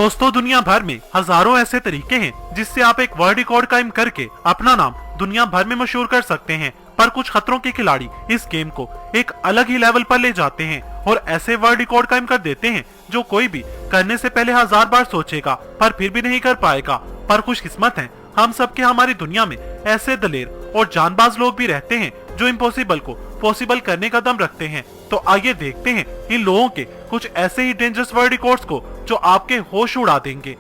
दोस्तों, दुनिया भर में हजारों ऐसे तरीके हैं जिससे आप एक वर्ल्ड रिकॉर्ड कायम करके अपना नाम दुनिया भर में मशहूर कर सकते हैं। पर कुछ खतरों के खिलाड़ी इस गेम को एक अलग ही लेवल पर ले जाते हैं और ऐसे वर्ल्ड रिकॉर्ड कायम कर देते हैं जो कोई भी करने से पहले 1000 बार सोचेगा पर फिर भी नहीं कर पाएगा। पर खुशकिस्मत है हम सबके हमारी दुनिया में ऐसे दलेर और जानबाज लोग भी रहते हैं जो इम्पॉसिबल को पॉसिबल करने का दम रखते हैं। तो आइए देखते हैं इन लोगों के कुछ ऐसे ही डेंजरस वर्ल्ड रिकॉर्ड्स को जो आपके होश उड़ा देंगे।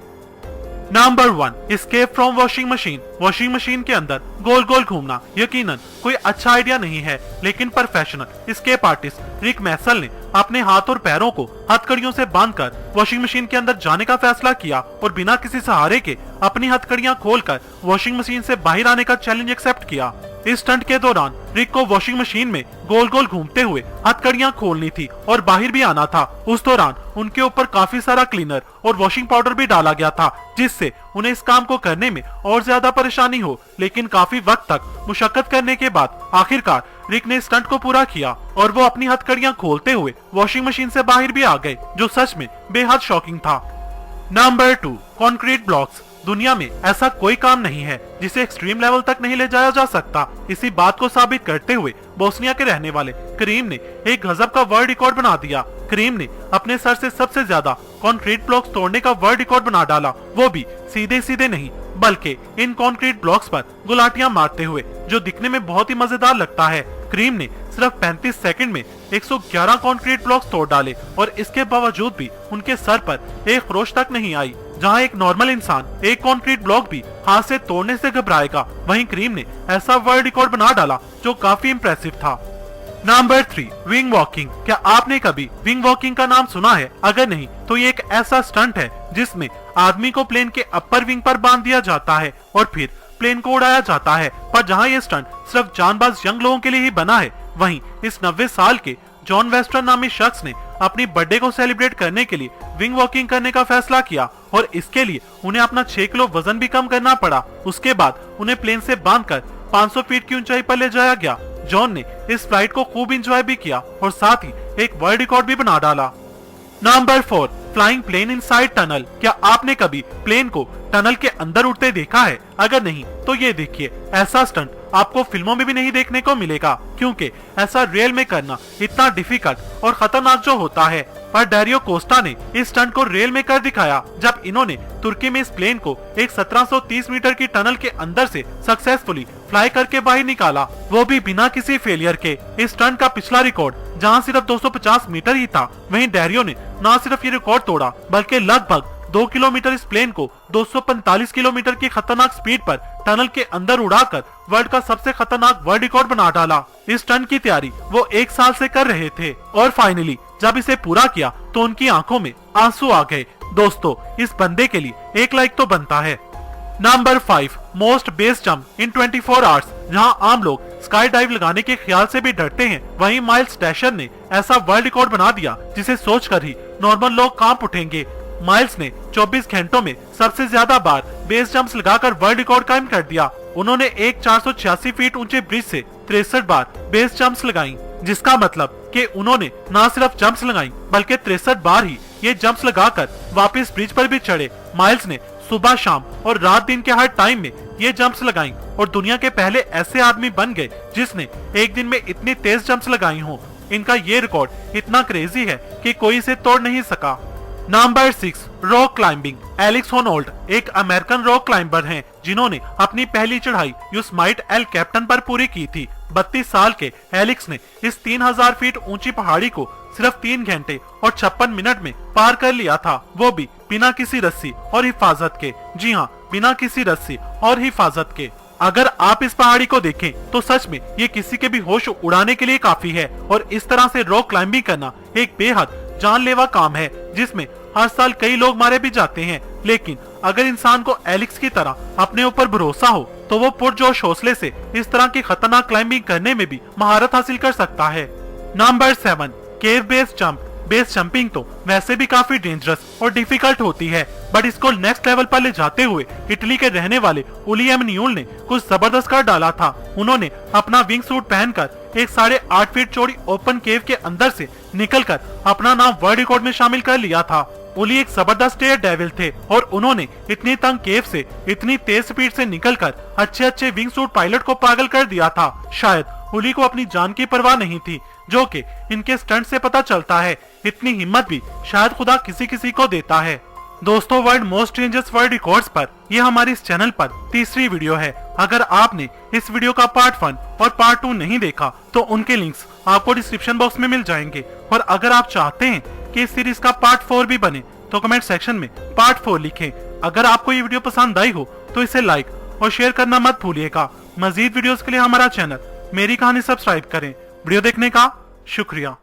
Number 1, escape from washing machine. Washing machine के अंदर गोल गोल घूमना यकीनन कोई अच्छा आइडिया नहीं है, लेकिन प्रोफेशनल एस्केप आर्टिस्ट रिक मैसल ने अपने हाथ और पैरों को हथकड़ियों से बांधकर वॉशिंग मशीन के अंदर जाने का फैसला किया और बिना किसी सहारे के अपनी हथकड़ियां खोलकर वॉशिंग मशीन से बाहर आने का चैलेंज एक्सेप्ट किया। इस स्टंट के दौरान रिक को वॉशिंग मशीन में गोल गोल घूमते हुए हथकड़ियां खोलनी थी और बाहर भी आना था। उस दौरान उनके ऊपर काफी सारा क्लीनर और वॉशिंग पाउडर भी डाला गया था, जिससे उन्हें इस काम को करने में और ज्यादा परेशानी हो। लेकिन काफी वक्त तक मुशक्कत करने के बाद आखिरकार रिक ने स्टंट को पूरा किया और वो अपनी हथकड़ियां खोलते हुए वॉशिंग मशीन से बाहर भी आ गए, जो सच में बेहद शॉकिंग था। Number 2, concrete blocks. दुनिया में ऐसा कोई काम नहीं है जिसे एक्सट्रीम लेवल तक नहीं ले जाया जा सकता। इसी बात को साबित करते हुए बोस्निया के रहने वाले करीम ने एक गजब का वर्ल्ड रिकॉर्ड बना दिया। करीम ने अपने सर से सबसे ज्यादा कंक्रीट ब्लॉक्स तोड़ने का वर्ल्ड रिकॉर्ड बना डाला, वो भी सीधे सीधे नहीं बल्कि इन कंक्रीट ब्लॉक्स पर गुलाटियां मारते हुए, जो दिखने में बहुत ही मजेदार लगता है। करीम ने सिर्फ 35 सेकंड में 111 कंक्रीट ब्लॉक्स तोड़ डाले और इसके बावजूद भी उनके सर पर एक खरोच तक नहीं आई। जहां एक नॉर्मल इंसान एक कंक्रीट ब्लॉक भी हाथ से तोड़ने से घबराएगा, वहीं करीम ने ऐसा वर्ल्ड रिकॉर्ड बना डाला जो काफी इंप्रेसिव था। Number 3, wing walking. क्या आपने कभी विंग वॉकिंग का नाम सुना है? अगर नहीं तो ये एक ऐसा स्टंट है जिसमें आदमी को प्लेन के अपर विंग पर बांध दिया जाता है और फिर प्लेन को उड़ाया जाता है। पर जहां ये स्टंट सिर्फ जानबाज यंग लोगों के लिए ही बना है, वहीं इस 90 साल के जॉन वेस्टर्न नामी शख्स ने अपनी बर्थडे को सेलिब्रेट करने के लिए विंग वॉकिंग करने का फैसला किया और इसके लिए उन्हें अपना 6 किलो वजन भी कम करना पड़ा। उसके बाद उन्हें प्लेन से बांधकर 500 फीट की ऊंचाई पर ले जाया गया। जॉन ने इस फ्लाइट को खूब एंजॉय भी किया और साथ ही एक वर्ल्ड रिकॉर्ड भी बना डाला। Number 4, flying plane inside tunnel. क्या आपने कभी प्लेन को टनल के अंदर उड़ते देखा है? अगर नहीं तो ये देखिए, ऐसा स्टंट आपको फिल्मों में भी नहीं देखने को मिलेगा, क्योंकि ऐसा रियल में करना इतना डिफिकल्ट और खतरनाक जो होता है। पर डैरियो कोस्टा ने इस स्टंट को रियल में कर दिखाया जब इन्होंने तुर्की में इस प्लेन को एक 1730 मीटर की टनल के अंदर से सक्सेसफुली फ्लाई करके बाहर निकाला, वो भी बिना किसी फेलियर के। इस स्टंट का पिछला रिकॉर्ड जहां सिर्फ 250 मीटर ही था, वहीं डैरियो ने न सिर्फ ये रिकॉर्ड तोड़ा बल्कि लगभग 2 किलोमीटर इस प्लेन को 245 किलोमीटर की खतरनाक स्पीड पर टनल के अंदर उड़ाकर वर्ल्ड का सबसे खतरनाक वर्ल्ड रिकॉर्ड बना डाला। इस स्टंट की तैयारी वो 1 साल से कर रहे थे और फाइनली जब इसे पूरा किया तो उनकी आंखों में आंसू आ गए। दोस्तों, इस बंदे के लिए एक लाइक तो बनता है। Number 5, most base jump in 24 hours. जहां आम लोग स्काई डाइव लगाने के ख्याल से भी डरते हैं, वहीं माइल्स डैशर ने ऐसा वर्ल्ड रिकॉर्ड बना दिया जिसे सोचकर ही नॉर्मल लोग कांप उठेंगे। माइल्स ने 24 घंटों में सबसे ज्यादा बार बेस जंप्स लगाकर वर्ल्ड रिकॉर्ड कायम कर दिया। उन्होंने एक 486 फीट ऊंचे ब्रिज से 63 बार बेस जंप्स लगाई, जिसका मतलब कि उन्होंने न सिर्फ जंप्स लगाई बल्कि 63 बार ही ये जंप्स लगाकर वापस ब्रिज पर भी चढ़े। माइल्स ने सुबह शाम और रात दिन के हर टाइम में ये जंप्स लगाई और दुनिया के पहले ऐसे आदमी बन गए जिसने एक दिन में इतनी तेज जंप्स लगाई हो। इनका ये रिकॉर्ड इतना क्रेजी है कि कोई इसे तोड़ नहीं सका। Number 6, rock climbing. एलेक्स होनोल्ट एक अमेरिकन रॉक क्लाइंबर हैं जिन्होंने अपनी पहली चढ़ाई योसेमाइट एल कैपिटन पर पूरी की थी। 32 साल के एलेक्स ने इस 3000 फीट ऊंची पहाड़ी को सिर्फ 3 घंटे और 56 मिनट में पार कर लिया था, वो भी बिना किसी रस्सी और हिफाजत के। जी हाँ, बिना किसी रस्सी और हिफाजत के। अगर आप इस पहाड़ी को देखें तो सच में ये किसी के भी होश उड़ाने के लिए काफी है और इस तरह से रॉक क्लाइंबिंग करना एक बेहद जानलेवा काम है जिसमें हर साल कई लोग मारे भी जाते हैं। लेकिन अगर इंसान को एलेक्स की तरह अपने ऊपर भरोसा हो तो वो पुरजोश हौसले से इस तरह की खतरनाक क्लाइंबिंग करने में भी महारत हासिल कर सकता है। नंबर 7, केव बेस जंप। बेस जंपिंग तो वैसे भी काफी डेंजरस और डिफिकल्ट होती है, बट इसको नेक्स्ट लेवल पर ले जाते हुए इटली के रहने वाले उली एमन्यूल ने कुछ जबरदस्त कर डाला था। उन्होंने अपना विंग सूट पहनकर एक 8.5 फीट चौड़ी ओपन केव के अंदर से निकलकर अपना नाम वर्ल्ड रिकॉर्ड में शामिल कर लिया था। उली एक जबरदस्त एयर डेविल थे और उन्होंने इतनी तंग केव से इतनी तेज स्पीड से निकलकर अच्छे विंग सूट पायलट को पागल कर दिया था। शायद उली को अपनी जान की परवाह नहीं थी, जो कि इनके स्टंट से पता चलता है। इतनी हिम्मत भी शायद खुदा किसी किसी को देता है। दोस्तों, world most strangers world records पर यह हमारे इस चैनल पर तीसरी वीडियो है। अगर आपने इस वीडियो का पार्ट 1 और पार्ट 2 नहीं देखा तो उनके लिंक्स आपको डिस्क्रिप्शन बॉक्स में मिल जाएंगे। और अगर आप चाहते हैं कि इस सीरीज का पार्ट 4 भी बने तो कमेंट सेक्शन में पार्ट 4 लिखें। अगर आपको ये वीडियो पसंद आई हो तो इसे लाइक और शेयर करना मत भूलिएगा। मजीद वीडियोस के लिए हमारा चैनल मेरी कहानी सब्सक्राइब करें। वीडियो देखने का शुक्रिया।